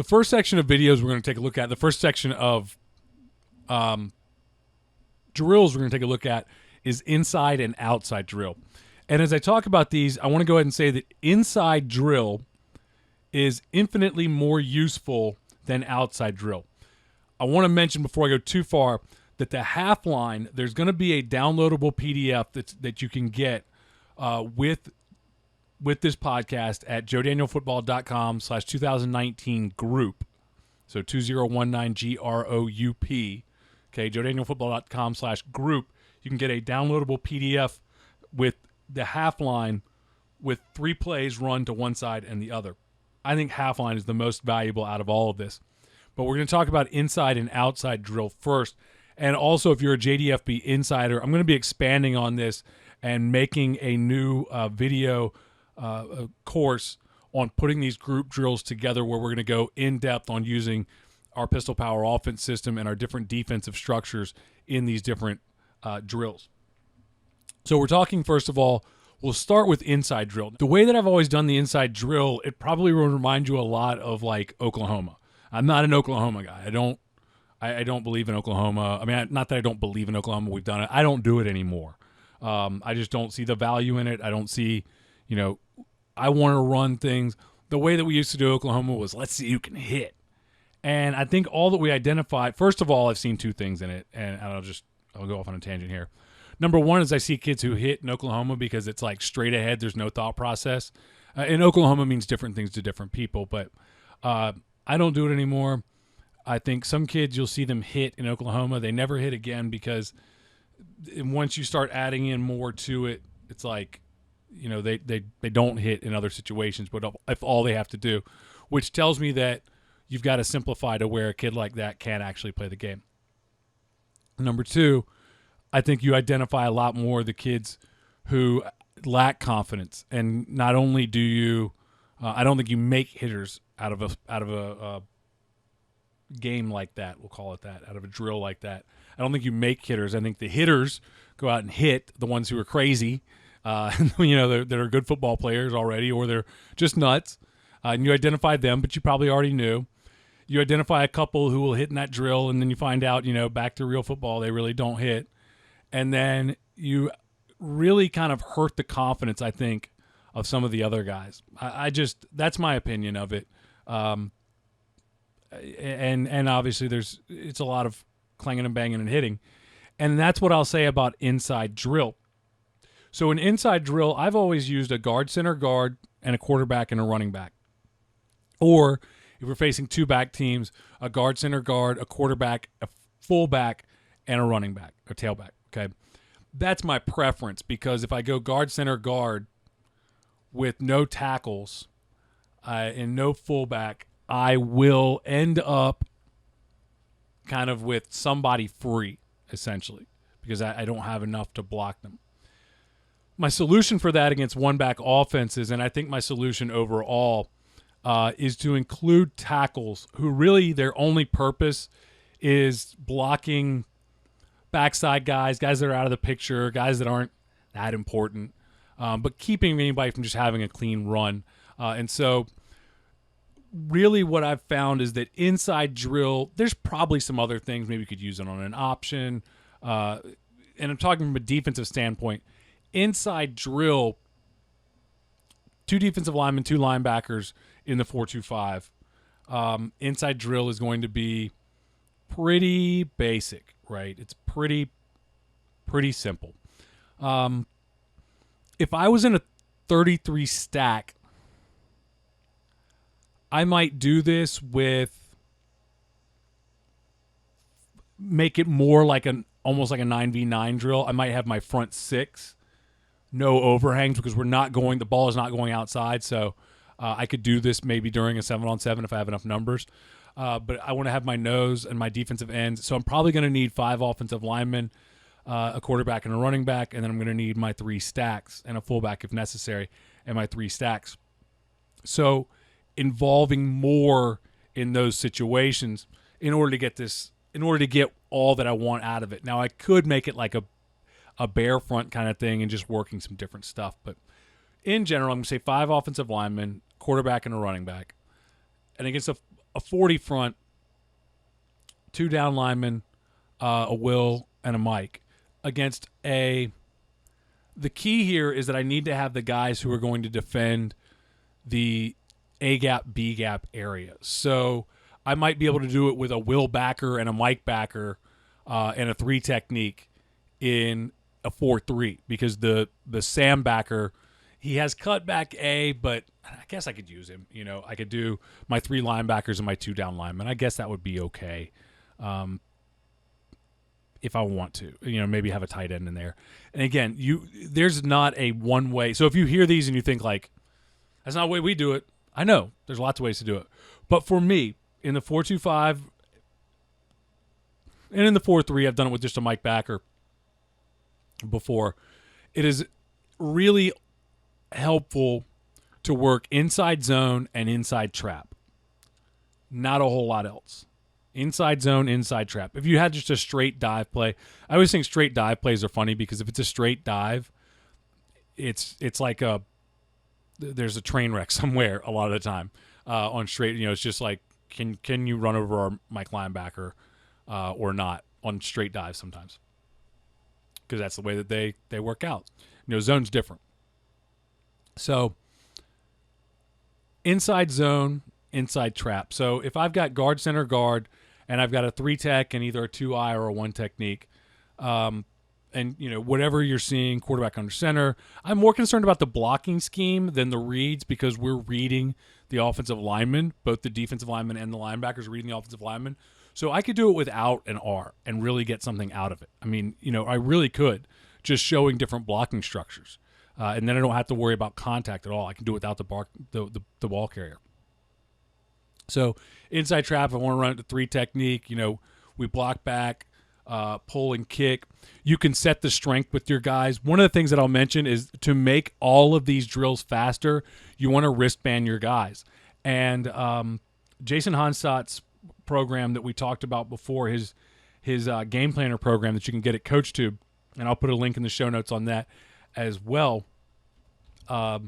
first section of videos we're going to take a look at, the first section of drills we're going to take a look at is inside and outside drill. And as I talk about these, I want to go ahead and say that inside drill is infinitely more useful than outside drill. I want to mention before I go too far that the half line, there's going to be a downloadable PDF that you can get with this podcast at joedanielfootball.com/2019 group. So 2019 GROUP. Okay, joedanielfootball.com/group. You can get a downloadable PDF with the half line with 3 plays run to one side and the other. I think half line is the most valuable out of all of this. But we're going to talk about inside and outside drill first. And also, if you're a JDFB insider, I'm going to be expanding on this and making a new video course on putting these group drills together where we're going to go in depth on using our pistol power offense system and our different defensive structures in these different drills. So we're talking, first of all, we'll start with inside drill. The way that I've always done the inside drill, it probably will remind you a lot of like Oklahoma. I'm not an Oklahoma guy. I don't believe in Oklahoma. I mean, not that I don't believe in Oklahoma. We've done it. I don't do it anymore. I just don't see the value in it. I don't see, I want to run things. The way that we used to do Oklahoma was let's see who can hit. And I think all that we identified, first of all, I've seen 2 things in it, and I'll go off on a tangent here. Number one is I see kids who hit in Oklahoma because it's like straight ahead. There's no thought process. And Oklahoma means different things to different people, but I don't do it anymore. I think some kids, you'll see them hit in Oklahoma. They never hit again because once you start adding in more to it, it's like, they don't hit in other situations, but if all they have to do, which tells me that you've got to simplify to where a kid like that can actually play the game. Number 2, I think you identify a lot more the kids who lack confidence, and not only do you, I don't think you make hitters out of a game like that. We'll call it that, out of a drill like that. I don't think you make hitters. I think the hitters go out and hit the ones who are crazy, that are good football players already, or they're just nuts. And you identify them, but you probably already knew. You identify a couple who will hit in that drill, and then you find out, back to real football, they really don't hit. And then you really kind of hurt the confidence, I think, of some of the other guys. That's my opinion of it. And obviously it's a lot of clanging and banging and hitting. And that's what I'll say about inside drill. So in inside drill, I've always used a guard, center guard, and a quarterback and a running back. Or if we're facing 2 back teams, a guard, center guard, a quarterback, a fullback, and a running back, a tailback. Okay, that's my preference because if I go guard, center, guard with no tackles and no fullback, I will end up kind of with somebody free, essentially, because I don't have enough to block them. My solution for that against one-back offenses, and I think my solution overall, is to include tackles who really their only purpose is blocking backside guys that are out of the picture, guys that aren't that important, but keeping anybody from just having a clean run. And so really what I've found is that inside drill, there's probably some other things. Maybe you could use it on an option. And I'm talking from a defensive standpoint. Inside drill, 2 defensive linemen, 2 linebackers in the 4-2-5. Inside drill is going to be pretty basic, right? It's pretty simple. If I was in a 33 stack, I might do this with make it more like almost like a 9v9 drill. I might have my front 6, no overhangs because the ball is not going outside. So I could do this maybe during a 7-on-7 if I have enough numbers. But I want to have my nose and my defensive ends. So I'm probably going to need 5 offensive linemen, a quarterback and a running back, and then I'm going to need my 3 stacks and a fullback if necessary, and my 3 stacks. So involving more in those situations in order to get all that I want out of it. Now I could make it like a bear front kind of thing and just working some different stuff. But in general, I'm going to say 5 offensive linemen, quarterback and a running back. And against a 40 front, 2 down linemen, a Will, and a Mike against a. The key here is that I need to have the guys who are going to defend the A gap, B gap area. So I might be able to do it with a Will backer and a Mike backer and a 3 technique in a 4-3 because the Sam backer, he has cutback A, but I guess I could use him. I could do my 3 linebackers and my 2 down linemen. I guess that would be okay. If I want to, maybe have a tight end in there. And again, there's not a one way. So if you hear these and you think like, that's not the way we do it, I know there's lots of ways to do it. But for me, in the 4-2-5 and in the 4-3, I've done it with just a Mike backer before. It is really helpful to work inside zone and inside trap. Not a whole lot else. Inside zone, inside trap. If you had just a straight dive play, I always think straight dive plays are funny because if it's a straight dive, it's like there's a train wreck somewhere a lot of the time on straight. It's just like can you run over our Mike linebacker or not on straight dives sometimes because that's the way that they work out. Zone's different. So inside zone, inside trap. So if I've got guard, center, guard, and I've got a 3 tech and either a 2-eye or a 1 technique, and whatever you're seeing, quarterback under center, I'm more concerned about the blocking scheme than the reads because we're reading the offensive lineman, both the defensive lineman and the linebackers are reading the offensive lineman. So I could do it without an R and really get something out of it. I mean, I really could, just showing different blocking structures, and then I don't have to worry about contact at all. I can do it without the ball carrier. So inside trap, I want to run it to 3 technique. We block back, pull and kick. You can set the strength with your guys. One of the things that I'll mention is to make all of these drills faster, you want to wristband your guys. And Jason Honstadt's program that we talked about before, his game planner program that you can get at CoachTube, and I'll put a link in the show notes on that as well. I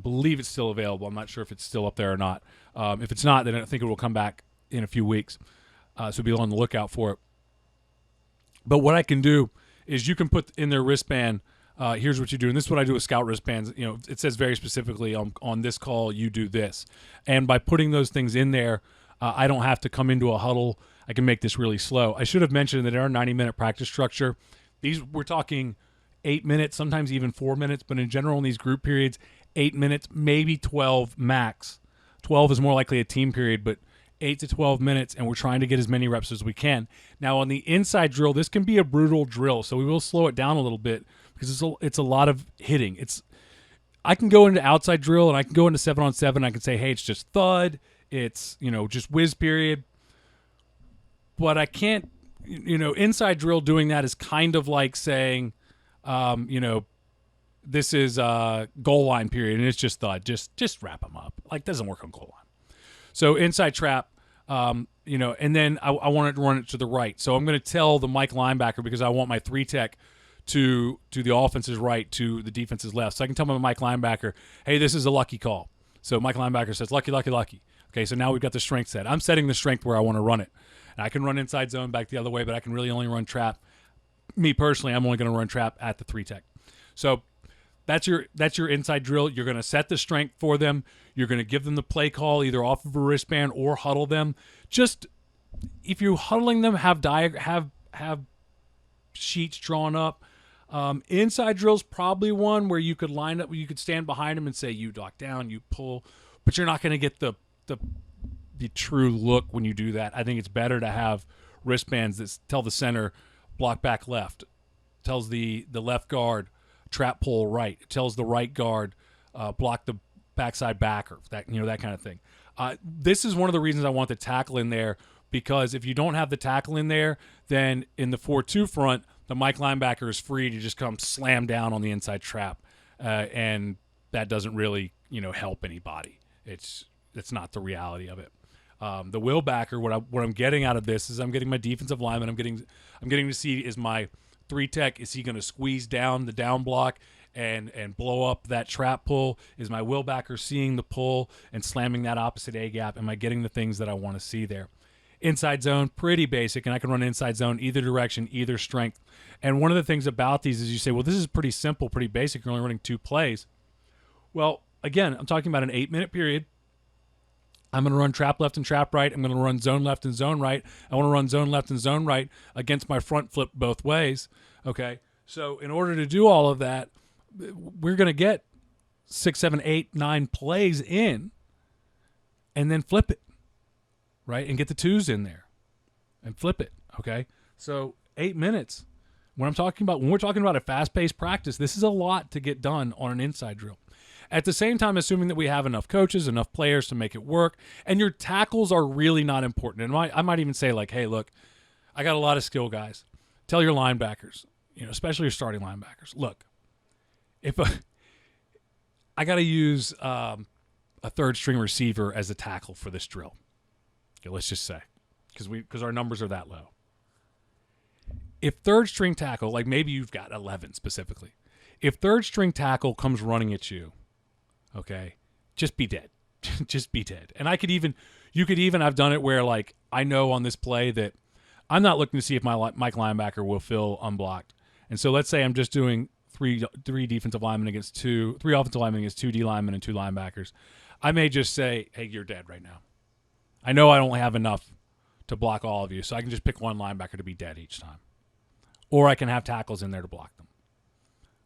believe it's still available. I'm not sure if it's still up there or not. If it's not, then I think it will come back in a few weeks. So be on the lookout for it. But what I can do is you can put in their wristband, here's what you do. And this is what I do with Scout wristbands. It says very specifically on this call, you do this. And by putting those things in there, I don't have to come into a huddle. I can make this really slow. I should have mentioned that in our 90-minute practice structure, we're talking 8 minutes, sometimes even 4 minutes. But in general, in these group periods, 8 minutes, maybe 12 max. 12 is more likely a team period, but 8 to 12 minutes, and we're trying to get as many reps as we can. Now, on the inside drill, this can be a brutal drill, so we will slow it down a little bit because it's a lot of hitting. I can go into outside drill, and I can go into 7-on-7. I can say, hey, it's just thud. It's, just whiz period. But I can't, inside drill doing that is kind of like saying, this is goal line period, and it's just thud. Just wrap them up. Doesn't work on goal line. So inside trap, and then I want it to run it to the right. So I'm going to tell the Mike linebacker because I want my 3 tech to the offense's right, to the defense's left. So I can tell my Mike linebacker, hey, this is a lucky call. So Mike linebacker says, lucky, lucky, lucky. Okay, so now we've got the strength set. I'm setting the strength where I want to run it. And I can run inside zone back the other way, but I can really only run trap. Me personally, I'm only going to run trap at the 3 tech. So that's your inside drill. You're going to set the strength for them. You're going to give them the play call either off of a wristband or huddle them. Just if you're huddling them, have sheets drawn up. Inside drill's probably one where you could line up, where you could stand behind them and say you lock down, you pull, but you're not going to get the true look when you do that. I think it's better to have wristbands that tell the center block back left, tells the left guard trap pull right, it tells the right guard block the backside backer, that kind of thing. This is one of the reasons I want the tackle in there, because if you don't have the tackle in there, then in the 4-2 front, the Mike linebacker is free to just come slam down on the inside trap, and that doesn't really help anybody. It's not the reality of it. The will backer, what I'm getting out of this is I'm getting my defensive lineman. I'm getting to see, is my 3 tech, is he going to squeeze down the down block and blow up that trap pull? Is my wheel backer seeing the pull and slamming that opposite A gap? Am I getting the things that I want to see there? Inside zone, pretty basic, and I can run inside zone either direction, either strength. And one of the things about these is you say, well, this is pretty simple, pretty basic. You're only running 2 plays. Well, again, I'm talking about an 8-minute period. I'm going to run trap left and trap right. I'm going to run zone left and zone right. I want to run zone left and zone right against my front flip both ways. Okay, so in order to do all of that, we're going to get 6, 7, 8, 9 plays in and then flip it, right? And get the 2s in there and flip it, okay? So 8 minutes. When we're talking about a fast-paced practice, this is a lot to get done on an inside drill. At the same time, assuming that we have enough coaches, enough players to make it work, and your tackles are really not important. And I might even say, like, hey, look, I got a lot of skill guys. Tell your linebackers, especially your starting linebackers, look, if I got to use a third-string receiver as a tackle for this drill, okay, let's just say, because our numbers are that low. If third-string tackle, like maybe you've got 11 specifically, if third-string tackle comes running at you, okay, just be dead. Just be dead. And you could even, I've done it where, like, I know on this play that I'm not looking to see if my linebacker will fill unblocked. And so let's say I'm just doing three defensive linemen against 3 offensive linemen against 2 D linemen and 2 linebackers. I may just say, hey, you're dead right now. I know I don't have enough to block all of you, so I can just pick one linebacker to be dead each time. Or I can have tackles in there to block them.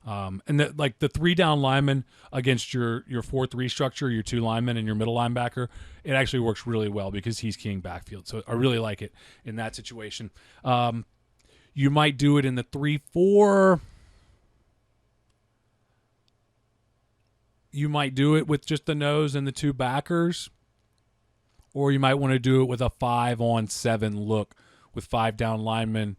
And the 3 down lineman against your 4-3 structure, your 2 linemen and your middle linebacker, it actually works really well because he's keying backfield. So I really like it in that situation. You might do it in the 3-4. You might do it with just the nose and the 2 backers. Or you might want to do it with a 5-on-7 look with 5 down linemen,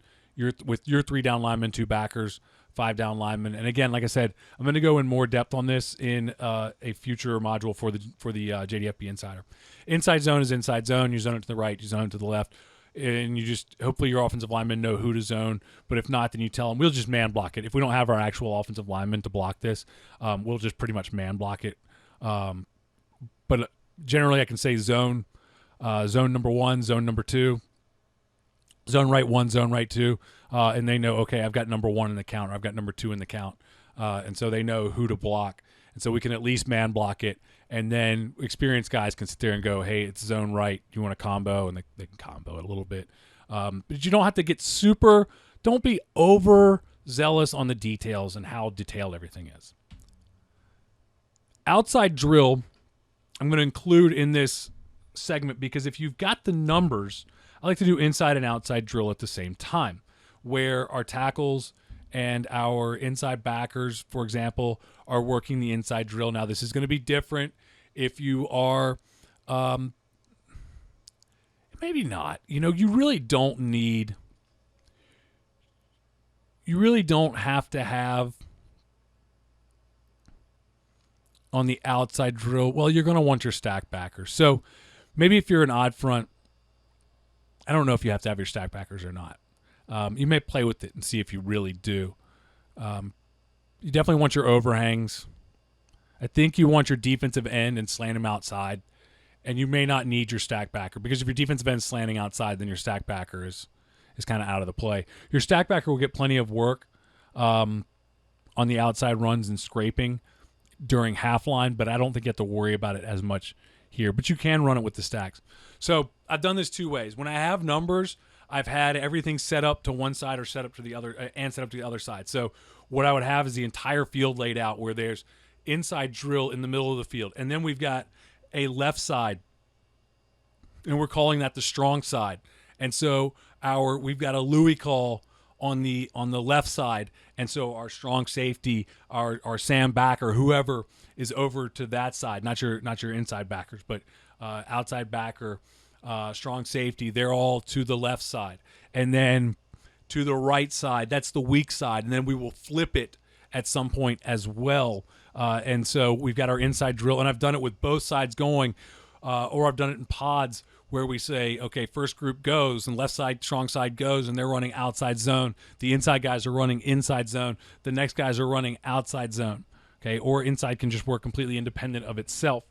with your 3 down linemen, 2 backers, 5 down linemen. And again, like I said, I'm going to go in more depth on this in a future module for the JDFB Insider. Inside zone is inside zone. You zone it to the right, you zone it to the left, and you just hopefully your offensive linemen know who to zone. But if not, then you tell them we'll just man block it. If we don't have our actual offensive linemen to block this, we'll just pretty much man block it. But generally, I can say zone number 1, zone number 2. Zone right 1, zone right 2, and they know, okay, I've got number 1 in the count, or I've got number 2 in the count, and so they know who to block, and so we can at least man block it, and then experienced guys can sit there and go, hey, it's zone right, you want a combo, and they can combo it a little bit, but you don't have to get don't be overzealous on the details and how detailed everything is. Outside drill, I'm going to include in this segment because if you've got the numbers, I like to do inside and outside drill at the same time, where our tackles and our inside backers, for example, are working the inside drill. Now, this is going to be different if you are, maybe not. You really don't have to have on the outside drill. Well, you're going to want your stack backers. So maybe if you're an odd front, I don't know if you have to have your stack backers or not. You may play with it and see if you really do. You definitely want your overhangs. I think you want your defensive end and slant them outside. And you may not need your stack backer because if your defensive end is slanting outside, then your stack backer is kind of out of the play. Your stack backer will get plenty of work on the outside runs and scraping during half line, but I don't think you have to worry about it as much here, but you can run it with the stacks. So I've done this 2 ways. When I have numbers, I've had everything set up to one side or set up to the other and set up to the other side. So what I would have is the entire field laid out where there's inside drill in the middle of the field. And then we've got a left side, and we're calling that the strong side. And so we've got a Louis call on the left side, and so our strong safety, our Sam backer, whoever is over to that side, not your inside backers, but outside backer, strong safety, they're all to the left side, and then to the right side, that's the weak side, and then we will flip it at some point as well. And so we've got our inside drill, and I've done it with both sides going, or I've done it in pods where we say, okay, first group goes and left side, strong side goes, and they're running outside zone. The inside guys are running inside zone. The next guys are running outside zone. Okay, or inside can just work completely independent of itself.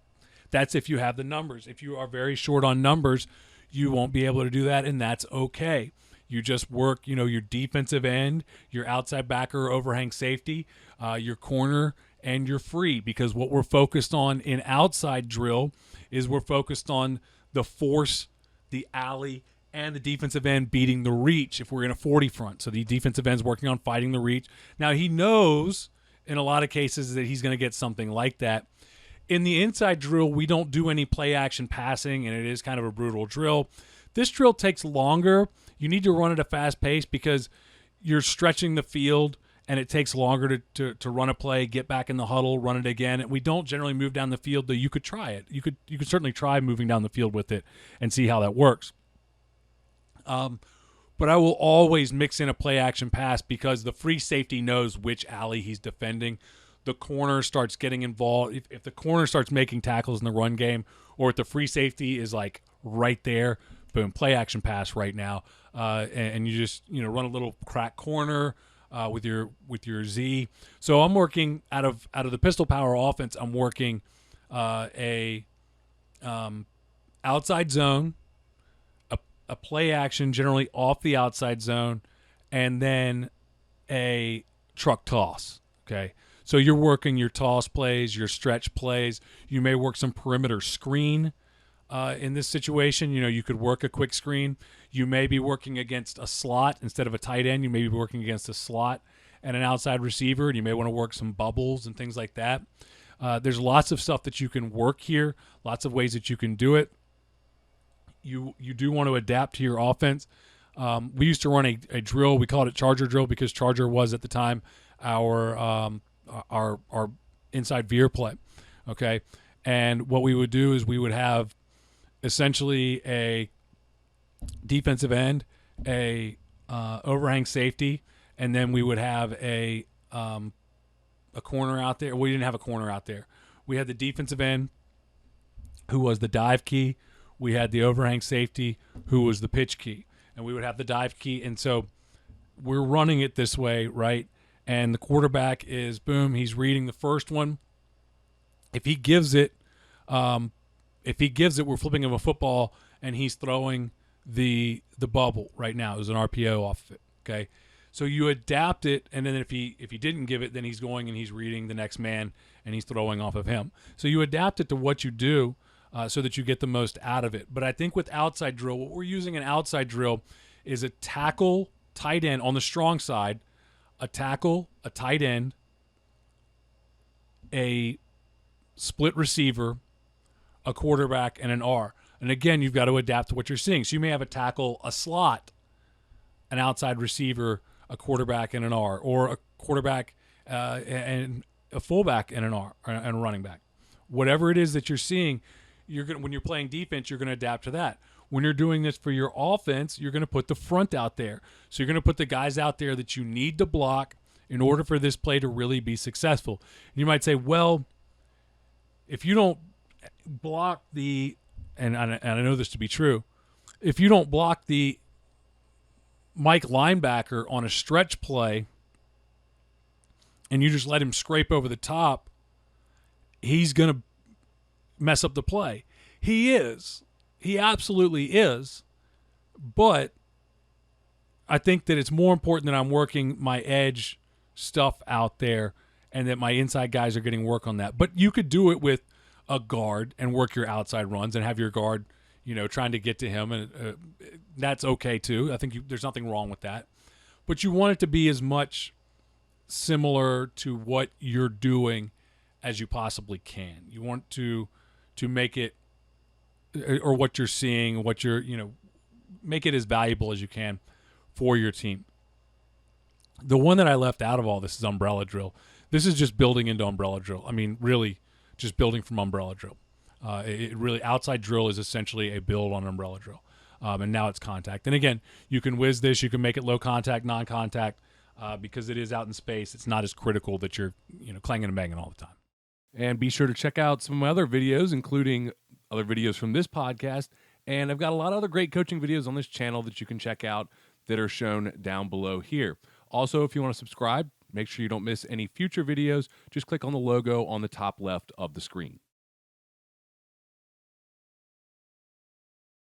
That's if you have the numbers. If you are very short on numbers, you won't be able to do that, and that's okay. You just work, your defensive end, your outside backer, overhang safety, your corner, and your free, because what we're focused on in outside drill is we're focused on the force, the alley, and the defensive end beating the reach if we're in a 40 front. So the defensive end's working on fighting the reach. Now, he knows in a lot of cases that he's going to get something like that. In the inside drill, we don't do any play action passing, and it is kind of a brutal drill. This drill takes longer. You need to run at a fast pace because you're stretching the field, and it takes longer to run a play, get back in the huddle, run it again. And we don't generally move down the field, though you could try it. You could certainly try moving down the field with it and see how that works. But I will always mix in a play action pass because the free safety knows which alley he's defending. The corner starts getting involved. If the corner starts making tackles in the run game, or if the free safety is like right there, boom, play action pass right now, and you just run a little crack corner with your Z. So I'm working out of the pistol power offense. I'm working a outside zone, a play action generally off the outside zone, and then a truck toss. Okay. So you're working your toss plays, your stretch plays. You may work some perimeter screen in this situation. You could work a quick screen. You may be working against a slot instead of a tight end. You may be working against a slot and an outside receiver, and you may want to work some bubbles and things like that. There's lots of stuff that you can work here, lots of ways that you can do it. You do want to adapt to your offense. We used to run a drill. We called it Charger drill because Charger was at the time our inside veer play, okay? And what we would do is we would have essentially a defensive end, a overhang safety, and then we would have a corner out there. We didn't have a corner out there. We had the defensive end, who was the dive key. We had the overhang safety, who was the pitch key. And we would have the dive key. And so we're running it this way, right? And the quarterback is, boom, he's reading the first one. If he gives it, we're flipping him a football, and he's throwing the bubble right now. There's an RPO off of it, okay? So you adapt it, and then if he didn't give it, then he's going and he's reading the next man, and he's throwing off of him. So you adapt it to what you do so that you get the most out of it. But I think with outside drill, what we're using in outside drill is a tackle, tight end on the strong side, a tackle, a tight end, a split receiver, a quarterback, and an R. And again, you've got to adapt to what you're seeing. So you may have a tackle, a slot, an outside receiver, a quarterback, and an R, or a quarterback and a fullback and an R, and a running back. Whatever it is that you're seeing, when you're playing defense, you're going to adapt to that. When you're doing this for your offense, you're going to put the front out there. So you're going to put the guys out there that you need to block in order for this play to really be successful. And you might say, well, if you don't block and I know this to be true, if you don't block the Mike linebacker on a stretch play and you just let him scrape over the top, he's going to mess up the play. He is. He absolutely is. But I think that it's more important that I'm working my edge stuff out there and that my inside guys are getting work on that. But you could do it with a guard and work your outside runs and have your guard, trying to get to him. And that's okay too. I think there's nothing wrong with that. But you want it to be as much similar to what you're doing as you possibly can. You want to make it, or what you're seeing, what you're, make it as valuable as you can for your team. The one that I left out of all this is umbrella drill. This is just building into umbrella drill. I mean, really just building from umbrella drill. It really, outside drill is essentially a build on umbrella drill. And now it's contact. And again, you can whiz this, you can make it low contact, non-contact, because it is out in space. It's not as critical that you're, clanging and banging all the time. And be sure to check out some of my other videos, including other videos from this podcast And I've got a lot of other great coaching videos on this channel that you can check out that are shown down below here. Also, if you want to subscribe, make sure you don't miss any future videos. Just click on the logo on the top left of the screen.